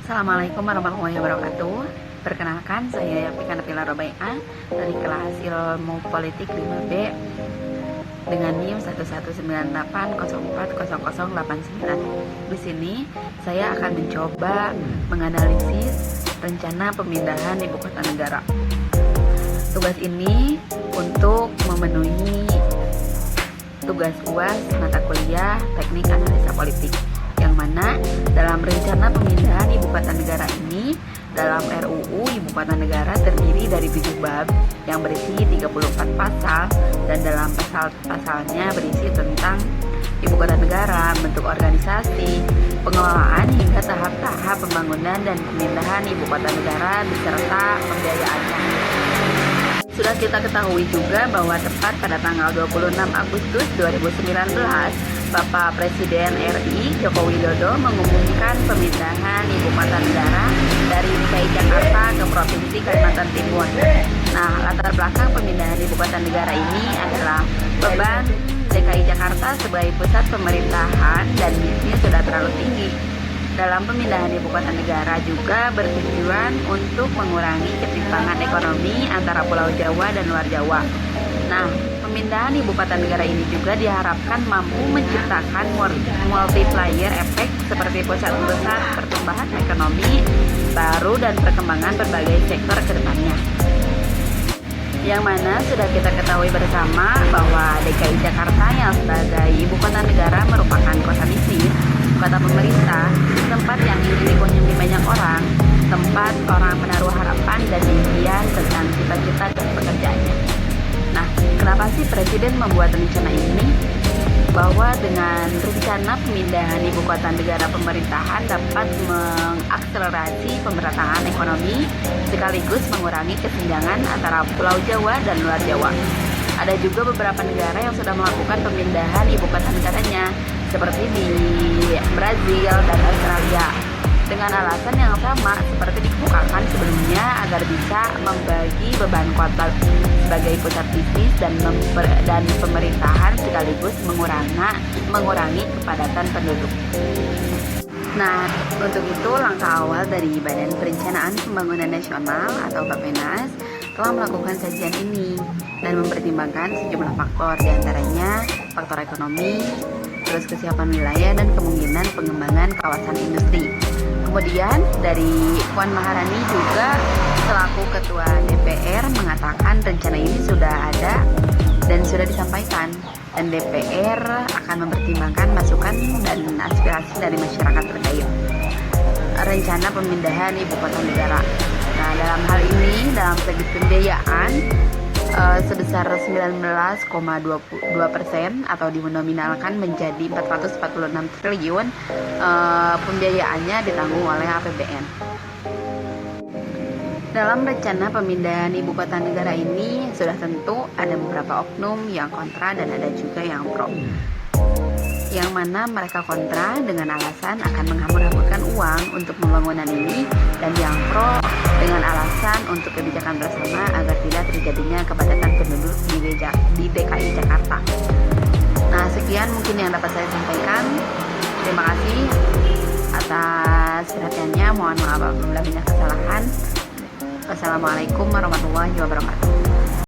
Assalamualaikum warahmatullahi wabarakatuh. Perkenalkan, saya Yapika Nabila Robaiah dari kelas Ilmu Politik 5B dengan NIM 11980400089. Di sini saya akan mencoba menganalisis rencana pemindahan ibu kota negara. Tugas ini untuk memenuhi tugas UAS mata kuliah Teknik Analisa Politik, yang mana dalam rencana pemindahan ibu kota negara ini dalam RUU Ibu Kota Negara terdiri dari 7 bab yang berisi 34 pasal, dan dalam pasal-pasalnya berisi tentang ibu kota negara, bentuk organisasi, pengelolaan hingga tahap-tahap pembangunan dan pemindahan ibu kota negara beserta pembiayaannya. Sudah kita ketahui juga bahwa tepat pada tanggal 26 Agustus 2019, Bapak Presiden RI Joko Widodo mengumumkan pemindahan ibu kota negara dari DKI Jakarta ke Provinsi Kalimantan Timur. Nah, latar belakang pemindahan ibu kota negara ini adalah beban DKI Jakarta sebagai pusat pemerintahan dan bisnis sudah terlalu tinggi. Dalam pemindahan ibu kota negara juga bertujuan untuk mengurangi ketimpangan ekonomi antara Pulau Jawa dan luar Jawa. Nah, pemindahan ibu kota negara ini juga diharapkan mampu menciptakan multiplier efek seperti pusat pertumbuhan ekonomi baru dan perkembangan berbagai sektor ke depannya. Yang mana sudah kita ketahui bersama bahwa DKI Jakarta yang sebagai ibu kota negara merupakan kota bisnis, kota pemerintah, tempat yang ingin dikunjungi banyak orang, tempat orang menaruh harapan dan impian tentang cita-cita dan pekerjaannya. Nah, kenapa sih Presiden membuat rencana ini? Bahwa dengan rencana pemindahan ibu kota negara pemerintahan dapat mengakselerasi pemerataan ekonomi sekaligus mengurangi kesenjangan antara Pulau Jawa dan luar Jawa. Ada juga beberapa negara yang sudah melakukan pemindahan ibu kota negaranya, seperti di Brazil dan Australia, dengan alasan yang sama seperti dikemukakan sebelumnya, agar bisa membagi beban kota sebagai pusat bisnis dan pemerintahan sekaligus mengurangi kepadatan penduduk. Nah, untuk itu langkah awal dari Badan Perencanaan Pembangunan Nasional atau Bappenas telah melakukan kajian ini dan mempertimbangkan sejumlah faktor, diantaranya faktor ekonomi, terus kesiapan wilayah dan kemungkinan pengembangan kawasan industri. Kemudian dari Puan Maharani juga selaku Ketua DPR mengatakan rencana ini sudah ada dan sudah disampaikan, dan DPR akan mempertimbangkan masukan dan aspirasi dari masyarakat terkait rencana pemindahan ibu kota negara. Nah, dalam hal ini dalam segi pembiayaan sebesar 19,22% atau dinominalkan menjadi 446 triliun, pembiayaannya ditanggung oleh APBN. Dalam rencana pemindahan ibu kota negara ini sudah tentu ada beberapa oknum yang kontra dan ada juga yang pro. Yang mana mereka kontra dengan alasan akan menghambur-hamburkan uang untuk pembangunan ini, dan yang pro dengan alasan untuk kebijakan bersama agar tidak terjadinya kepadatan penduduk di DKI Jakarta. Nah, sekian mungkin yang dapat saya sampaikan. Terima kasih atas perhatiannya. Mohon maaf apabila banyak kesalahan. Wassalamualaikum warahmatullahi wabarakatuh.